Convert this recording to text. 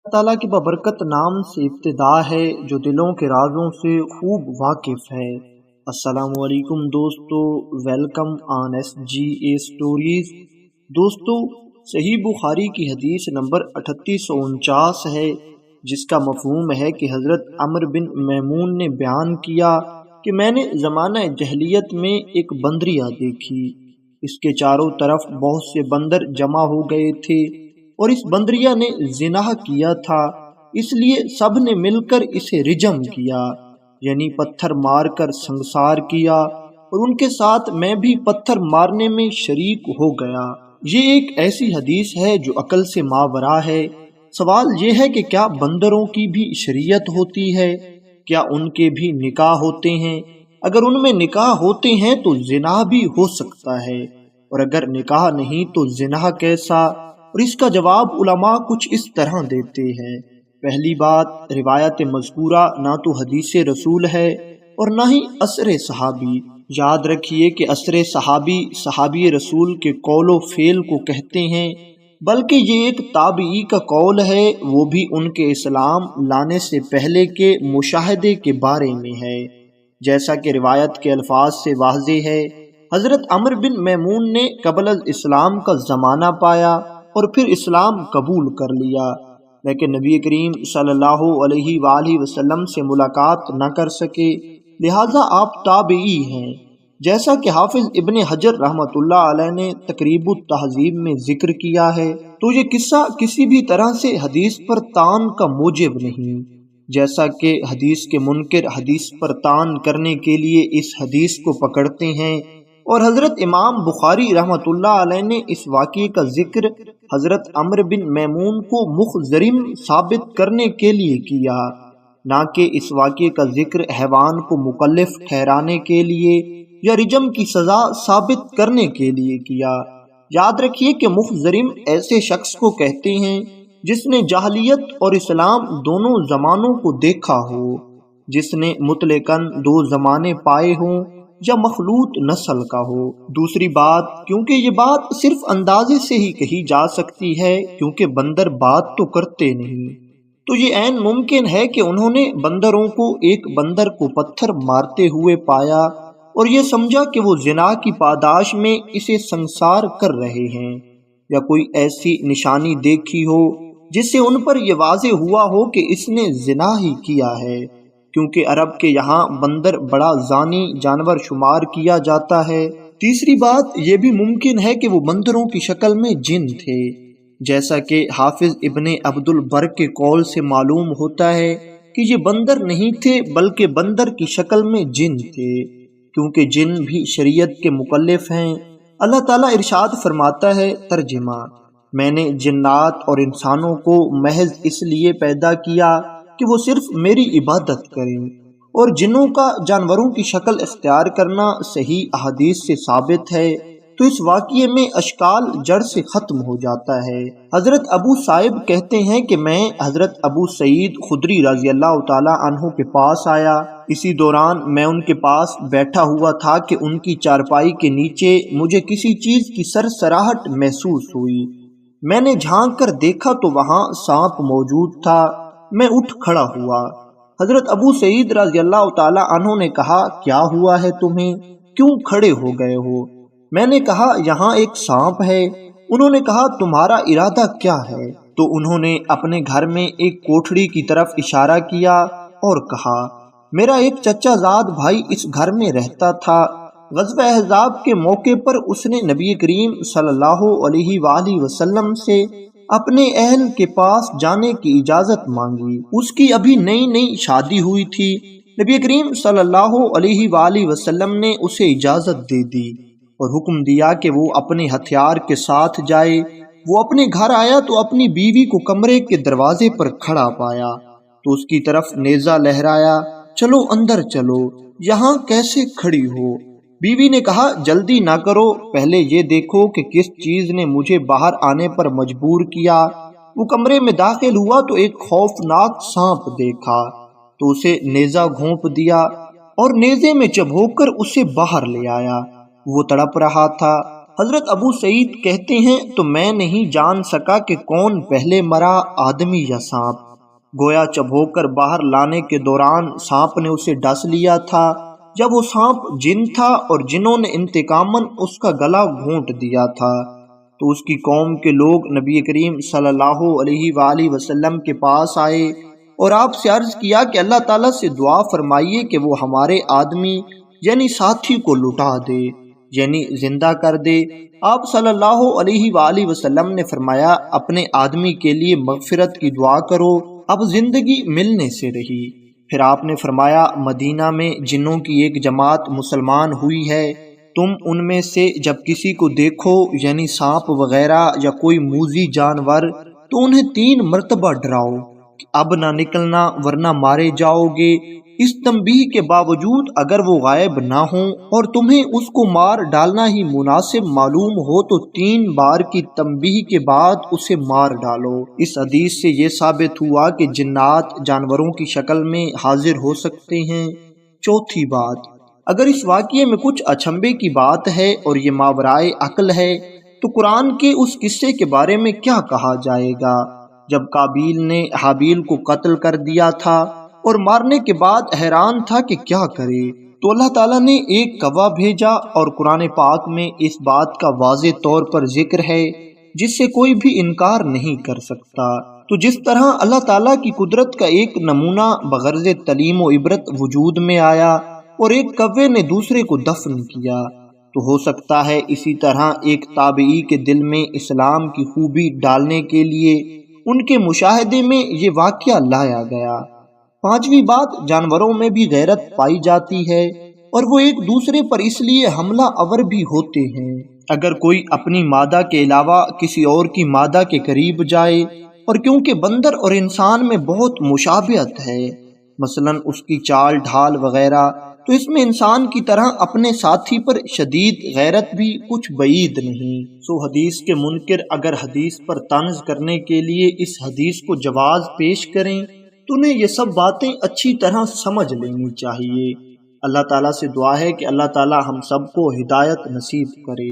ताला के बबरकत नाम से इब्तिदा है जो दिलों के राजों से खूब वाकिफ है। अस्सलामु अलैकुम दोस्तों, वेलकम ऑन SGA स्टोरीज। दोस्तों, सही बुखारी की हदीस नंबर 3849 है, जिसका मफहूम है कि हज़रत अम्र बिन मैमून ने बयान किया कि मैंने ज़माना जहलियत में एक बंदरिया देखी। इसके चारों तरफ बहुत से बंदर जमा हो गए थे और इस बंदरिया ने जिनाह किया था, इसलिए सब ने मिलकर इसे रिजम किया, यानी पत्थर मारकर संसार किया, और उनके साथ मैं भी पत्थर मारने में शरीक हो गया। ये एक ऐसी हदीस है जो अकल से मावरा है। सवाल ये है कि क्या बंदरों की भी शरीयत होती है? क्या उनके भी निकाह होते हैं? अगर उनमें निकाह होते हैं तो जिनाह भी हो सकता है, और अगर निकाह नहीं तो जिनाह कैसा? और इसका जवाब उलमा कुछ इस तरह देते हैं। पहली बात, रिवायत मज़कूरा ना तो हदीस रसूल है और ना ही असर सहाबी। याद रखिए कि असर सहाबी सहाबी रसूल के कौलो फेल को कहते हैं, बल्कि ये एक ताबई का कौल है, वो भी उनके इस्लाम लाने से पहले के मुशाहदे के बारे में है। जैसा कि रिवायत के अल्फाज से वाज़े है, हज़रत अम्र बिन मैमून ने क़ब्ल इस्लाम का ज़माना पाया और फिर इस्लाम कबूल कर लिया, लेकिन नबी करीम सल्लल्लाहु अलैहि वसल्लम से मुलाकात न कर सके, लिहाजा आप ताबई हैं। जैसा कि हाफिज इब्ने हजर रहमतुल्लाह अलैह ने तकरीबुत तहज़ीब में जिक्र किया है, तो ये किस्सा किसी भी तरह से हदीस पर तान का मूजिब नहीं। जैसा कि हदीस के मुनकिर हदीस पर तान करने के लिए इस हदीस को पकड़ते हैं, और हज़रत इमाम बुखारी रहमतुल्लाह अलैह ने इस वाक़ये का जिक्र हज़रत अम्र बिन मैमून को मुखज़रिम साबित करने के लिए किया, ना कि इस वाक़ये का जिक्र हैवान को मुकल्लिफ ठहराने के लिए या रिजम की सज़ा साबित करने के लिए किया। याद रखिए कि मुखज़रिम ऐसे शख्स को कहते हैं जिसने जाहलियत और इस्लाम दोनों ज़मानों को देखा हो, जिसने मुतलकन दो ज़माने पाए हों या मखलूत नस्ल का हो। दूसरी बात, क्योंकि ये बात सिर्फ अंदाजे से ही कही जा सकती है, क्योंकि बंदर बात तो करते नहीं, तो ये ऐन मुमकिन है कि उन्होंने बंदरों को एक बंदर को पत्थर मारते हुए पाया और ये समझा कि वो जिना की पादाश में इसे संसार कर रहे हैं, या कोई ऐसी निशानी देखी हो जिससे उन पर यह वाज़े हुआ हो कि इसने जिना ही किया है, क्योंकि अरब के यहाँ बंदर बड़ा जानी जानवर शुमार किया जाता है। तीसरी बात, यह भी मुमकिन है कि वो बंदरों की शक्ल में जिन थे, जैसा कि हाफिज इब्ने अब्दुल बर के कौल से मालूम होता है कि ये बंदर नहीं थे बल्कि बंदर की शक्ल में जिन थे, क्योंकि जिन भी शरीयत के मुकल्लिफ हैं। अल्लाह ताला इरशाद फरमाता है, तर्जुमा, मैंने जिन्नात और इंसानों को महज इसलिए पैदा किया कि वो सिर्फ मेरी इबादत करें, और जिन्नों का जानवरों की शक्ल इख्तियार करना सही अहदीस से साबित है, तो इस वाक़ये में अशकाल जड़ से ख़त्म हो जाता है। हज़रत अबू साहिब कहते हैं कि मैं हज़रत अबू सईद खुदरी रज़ी अल्लाह ताला अन्हु के पास आया। इसी दौरान मैं उनके पास बैठा हुआ था कि उनकी चारपाई के नीचे मुझे किसी चीज़ की सरसराहट महसूस हुई। मैंने झांक कर देखा तो वहाँ सांप मौजूद था। मैं उठ खड़ा हुआ। हजरत अबू सईद रज़ी अल्लाह ताला अन्हु ने कहा, क्या हुआ है तुम्हें, क्यों खड़े हो गए हो? मैंने कहा, यहाँ एक सांप है। उन्होंने कहा, तुम्हारा इरादा क्या है? तो उन्होंने अपने घर में एक कोठड़ी की तरफ इशारा किया और कहा, मेरा एक चचाजाद भाई इस घर में रहता था। ग़ज़वा अहज़ाब के मौके पर उसने नबी करीम सल्लल्लाहु अलैहि वसल्लम से अपने अहल के पास जाने की इजाजत मांगी। उसकी अभी नई नई शादी हुई थी। नबी करीम सल्लल्लाहु अलैहि वसल्लम ने उसे इजाजत दे दी और हुक्म दिया कि वो अपने हथियार के साथ जाए। वो अपने घर आया तो अपनी बीवी को कमरे के दरवाजे पर खड़ा पाया, तो उसकी तरफ नेजा लहराया, चलो अंदर चलो, यहाँ कैसे खड़ी हो? बीवी ने कहा, जल्दी ना करो, पहले ये देखो कि किस चीज ने मुझे बाहर आने पर मजबूर किया। वो कमरे में दाखिल हुआ तो एक खौफनाक सांप देखा, तो उसे नेजा घोंप दिया और नेजे में चबोकर उसे बाहर ले आया। वो तड़प रहा था। حضرت ابو سعید کہتے ہیں تو میں نہیں جان سکا کہ کون پہلے مرا، آدمی یا سانپ۔ گویا چبھو کر باہر لانے کے دوران سانپ نے اسے ڈس لیا تھا۔ جب وہ سانپ جن تھا اور جنوں نے انتقاماً اس کا گلا گھونٹ دیا تھا، تو اس کی قوم کے لوگ نبی کریم صلی اللہ علیہ وآلہ وسلم کے پاس آئے اور آپ سے عرض کیا کہ اللہ تعالیٰ سے دعا فرمائیے کہ وہ ہمارے آدمی یعنی ساتھی کو لٹا دے، یعنی زندہ کر دے۔ آپ صلی اللہ علیہ وآلہ وسلم نے فرمایا اپنے آدمی کے لیے مغفرت کی دعا کرو، اب زندگی ملنے سے رہی۔ پھر آپ نے فرمایا مدینہ میں جنوں کی ایک جماعت مسلمان ہوئی ہے، تم ان میں سے جب کسی کو دیکھو یعنی سانپ وغیرہ یا کوئی موذی جانور تو انہیں 3 مرتبہ ڈراؤ کہ اب نہ نکلنا ورنہ مارے جاؤ گے۔ اس تنبیہ کے باوجود اگر وہ غائب نہ ہوں اور تمہیں اس کو مار ڈالنا ہی مناسب معلوم ہو تو 3 بار کی تنبیہ کے بعد اسے مار ڈالو۔ اس حدیث سے یہ ثابت ہوا کہ جنات جانوروں کی شکل میں حاضر ہو سکتے ہیں۔ چوتھی بات، اگر اس واقعے میں کچھ اچنبھے کی بات ہے اور یہ ماورائے عقل ہے تو قرآن کے اس قصے کے بارے میں کیا کہا جائے گا جب قابیل نے حابیل کو قتل کر دیا تھا اور مارنے کے بعد حیران تھا کہ کیا کرے، تو اللہ تعالیٰ نے ایک کوا بھیجا اور قرآن پاک میں اس بات کا واضح طور پر ذکر ہے جس سے کوئی بھی انکار نہیں کر سکتا۔ تو جس طرح اللہ تعالیٰ کی قدرت کا ایک نمونہ بغرض تعلیم و عبرت وجود میں آیا اور ایک کوے نے دوسرے کو دفن کیا، تو ہو سکتا ہے اسی طرح ایک تابعی کے دل میں اسلام کی خوبی ڈالنے کے لیے ان کے مشاہدے میں یہ واقعہ لایا گیا۔ 5ویں بات، جانوروں میں بھی غیرت پائی جاتی ہے اور وہ ایک دوسرے پر اس لیے حملہ آور بھی ہوتے ہیں۔ اگر کوئی اپنی مادہ کے علاوہ کسی اور کی مادہ کے قریب جائے، اور کیونکہ بندر اور انسان میں بہت مشابہت ہے، مثلا اس کی چال ڈھال وغیرہ، تو اس میں انسان کی طرح اپنے ساتھی پر شدید غیرت بھی کچھ بعید نہیں۔ سو حدیث کے منکر اگر حدیث پر طنز کرنے کے لیے اس حدیث کو جواز پیش کریں تو انہیں یہ سب باتیں اچھی طرح سمجھ لینی چاہیے۔ اللہ تعالیٰ سے دعا ہے کہ اللہ تعالیٰ ہم سب کو ہدایت نصیب کرے۔